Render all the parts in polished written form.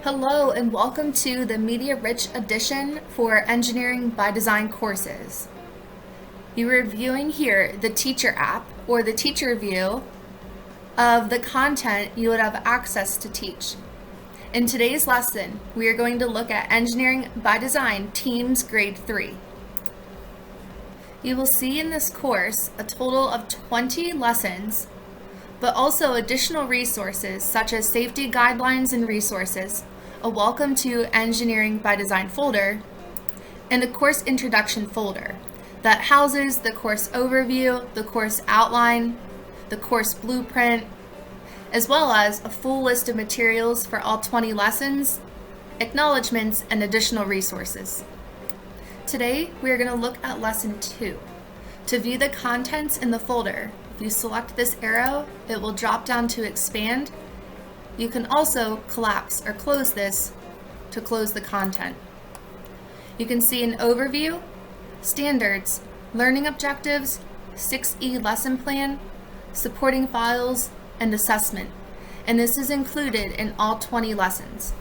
Hello and welcome to the media-rich edition for Engineering by Design courses. You're reviewing here the teacher app or the teacher view of the content you would have access to teach. In today's lesson, we are going to look at Engineering by Design Teams Grade 3. You will see in this course a total of 20 lessons, but also additional resources such as safety guidelines and resources, a Welcome to Engineering by Design folder, and a course introduction folder that houses the course overview, the course outline, the course blueprint, as well as a full list of materials for all 20 lessons, acknowledgements, and additional resources. Today, we are going to look at Lesson 2. To view the contents in the folder, if you select this arrow, it will drop down to expand. You can also collapse or close this to close the content. You can see an overview, standards, learning objectives, 6E lesson plan, supporting files, and assessment. And this is included in all 20 lessons.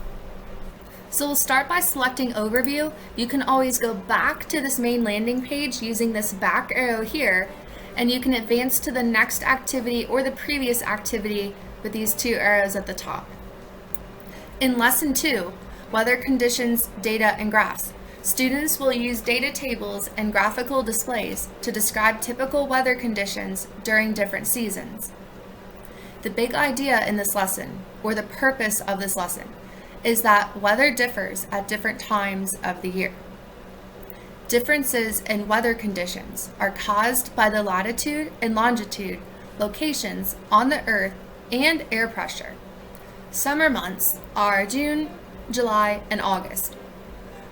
So we'll start by selecting overview. You can always go back to this main landing page using this back arrow here, and you can advance to the next activity or the previous activity with these two arrows at the top. In Lesson 2, Weather Conditions, Data, and Graphs, students will use data tables and graphical displays to describe typical weather conditions during different seasons. The big idea in this lesson, or the purpose of this lesson, is that weather differs at different times of the year. Differences in weather conditions are caused by the latitude and longitude locations on the Earth and air pressure. Summer months are June, July, and August.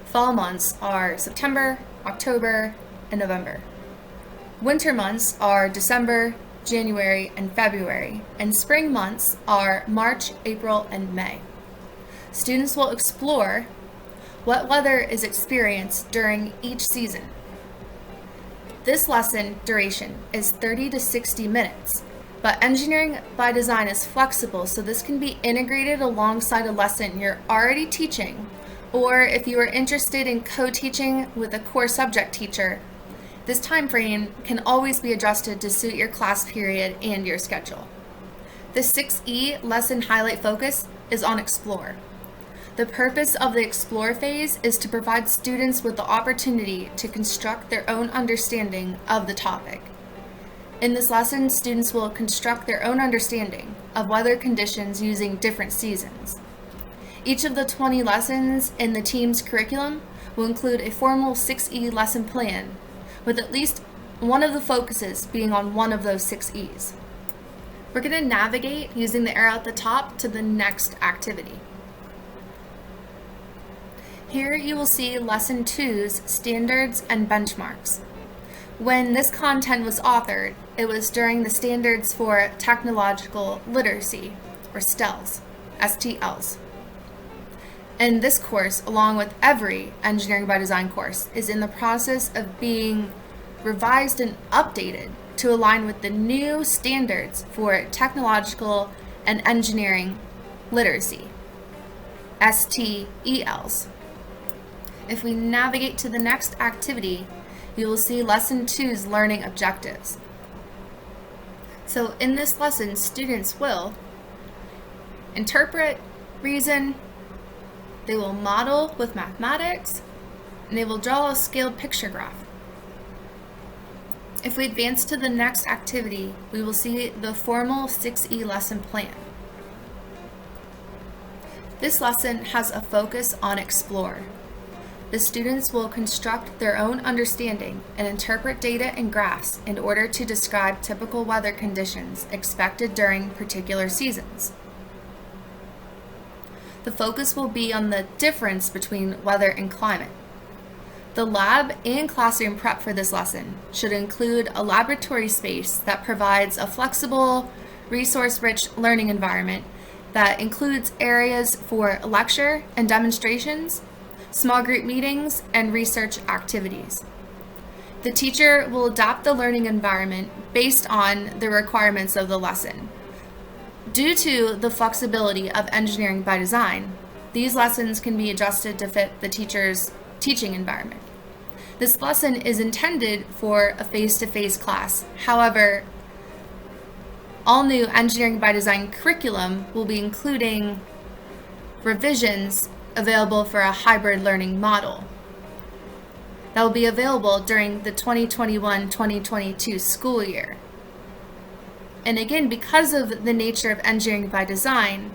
Fall months are September, October, and November. Winter months are December, January, and February, and spring months are March, April, and May. Students will explore what weather is experienced during each season. This lesson duration is 30 to 60 minutes, but Engineering by Design is flexible, so this can be integrated alongside a lesson you're already teaching, or if you are interested in co-teaching with a core subject teacher, this time frame can always be adjusted to suit your class period and your schedule. The 6E lesson highlight focus is on Explore. The purpose of the Explore phase is to provide students with the opportunity to construct their own understanding of the topic. In this lesson, students will construct their own understanding of weather conditions using different seasons. Each of the 20 lessons in the team's curriculum will include a formal 6E lesson plan, with at least one of the focuses being on one of those 6Es. We're going to navigate using the arrow at the top to the next activity. Here you will see Lesson 2's Standards and Benchmarks. When this content was authored, it was during the Standards for Technological Literacy, or STELS, STLs. And this course, along with every Engineering by Design course, is in the process of being revised and updated to align with the new standards for technological and engineering literacy, STELs. If we navigate to the next activity, you will see Lesson 2's learning objectives. So in this lesson, students will interpret, reason, they will model with mathematics, and they will draw a scaled picture graph. If we advance to the next activity, we will see the formal 6E lesson plan. This lesson has a focus on Explore. The students will construct their own understanding and interpret data and graphs in order to describe typical weather conditions expected during particular seasons. The focus will be on the difference between weather and climate. The lab and classroom prep for this lesson should include a laboratory space that provides a flexible, resource-rich learning environment that includes areas for lecture and demonstrations, small group meetings, and research activities. The teacher will adapt the learning environment based on the requirements of the lesson. Due to the flexibility of Engineering by Design, these lessons can be adjusted to fit the teacher's teaching environment. This lesson is intended for a face-to-face class. However, all new Engineering by Design curriculum will be including revisions available for a hybrid learning model that will be available during the 2021-2022 school year. And again, because of the nature of Engineering by Design,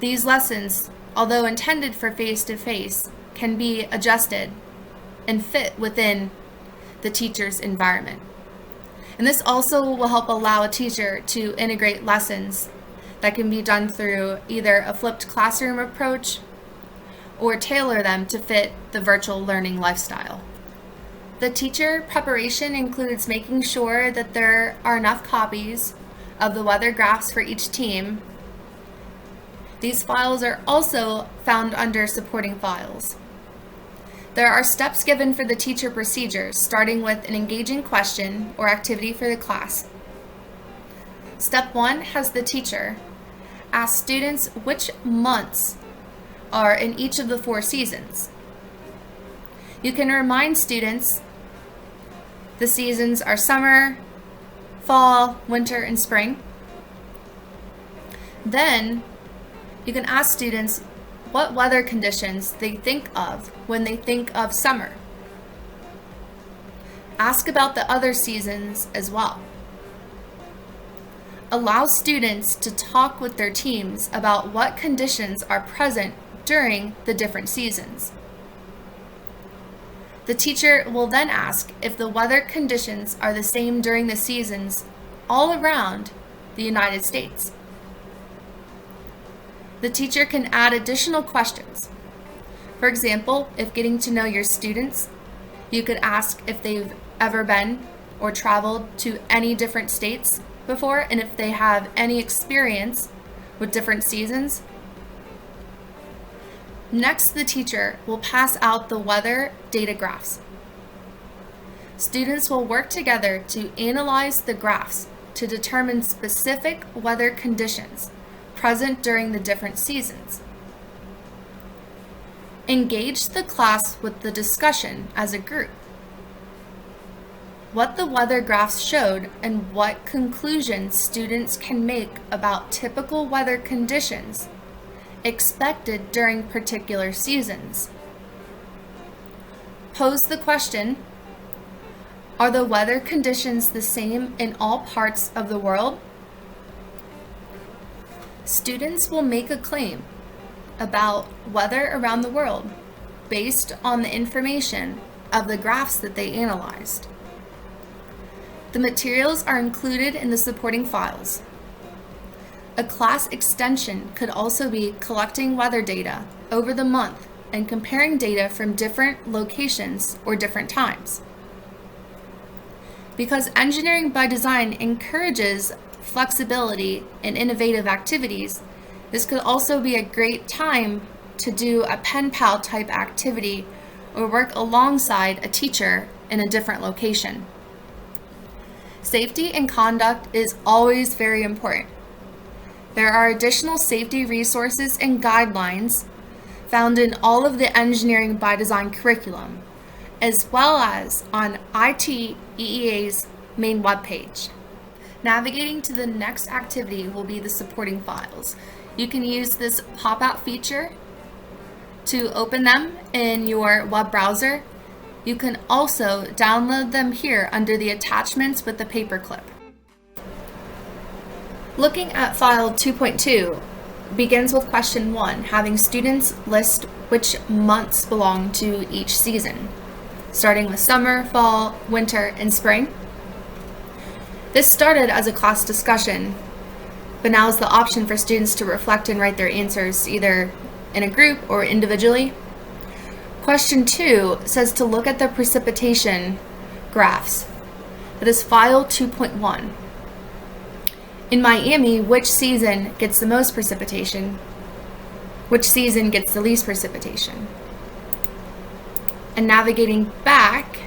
these lessons, although intended for face-to-face, can be adjusted and fit within the teacher's environment. And this also will help allow a teacher to integrate lessons that can be done through either a flipped classroom approach or tailor them to fit the virtual learning lifestyle. The teacher preparation includes making sure that there are enough copies of the weather graphs for each team. These files are also found under supporting files. There are steps given for the teacher procedures, starting with an engaging question or activity for the class. Step 1 has the teacher ask students which months are in each of the 4 seasons. You can remind students the seasons are summer, fall, winter, and spring. Then you can ask students what weather conditions they think of when they think of summer. Ask about the other seasons as well. Allow students to talk with their teams about what conditions are present during the different seasons. The teacher will then ask if the weather conditions are the same during the seasons all around the United States. The teacher can add additional questions. For example, if getting to know your students, you could ask if they've ever been or traveled to any different states before, and if they have any experience with different seasons. Next, the teacher will pass out the weather data graphs. Students will work together to analyze the graphs to determine specific weather conditions present during the different seasons. Engage the class with the discussion as a group. What the weather graphs showed and what conclusions students can make about typical weather conditions expected during particular seasons. Pose the question, are the weather conditions the same in all parts of the world? Students will make a claim about weather around the world based on the information of the graphs that they analyzed. The materials are included in the supporting files. A class extension could also be collecting weather data over the month and comparing data from different locations or different times. Because Engineering by Design encourages flexibility and innovative activities, this could also be a great time to do a pen pal type activity or work alongside a teacher in a different location. Safety and conduct is always very important. There are additional safety resources and guidelines found in all of the Engineering by Design curriculum, as well as on ITEEA's main webpage. Navigating to the next activity will be the supporting files. You can use this pop-out feature to open them in your web browser. You can also download them here under the attachments with the paperclip. Looking at file 2.2 begins with question 1, having students list which months belong to each season, starting with summer, fall, winter, and spring. This started as a class discussion, but now is the option for students to reflect and write their answers either in a group or individually. Question 2 says to look at the precipitation graphs. That is file 2.1. In Miami, which season gets the most precipitation? Which season gets the least precipitation? And navigating back,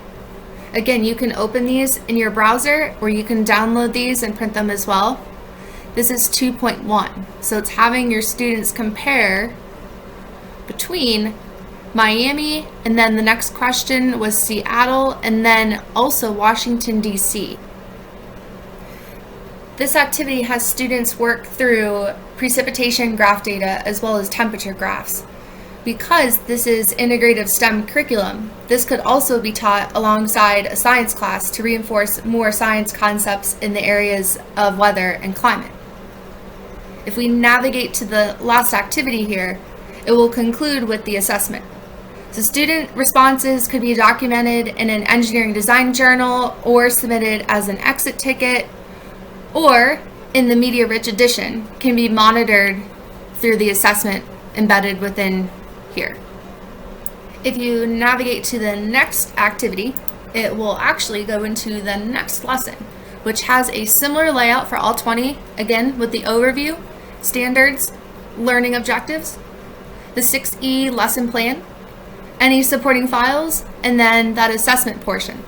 again, you can open these in your browser or you can download these and print them as well. This is 2.1, so it's having your students compare between Miami, and then the next question was Seattle, and then also Washington, D.C. This activity has students work through precipitation graph data as well as temperature graphs. Because this is integrative STEM curriculum, this could also be taught alongside a science class to reinforce more science concepts in the areas of weather and climate. If we navigate to the last activity here, it will conclude with the assessment. So student responses could be documented in an engineering design journal or submitted as an exit ticket, or in the media-rich edition can be monitored through the assessment embedded within here. If you navigate to the next activity, it will actually go into the next lesson, which has a similar layout for all 20, again with the overview, standards, learning objectives, the 6E lesson plan, any supporting files, and then that assessment portion.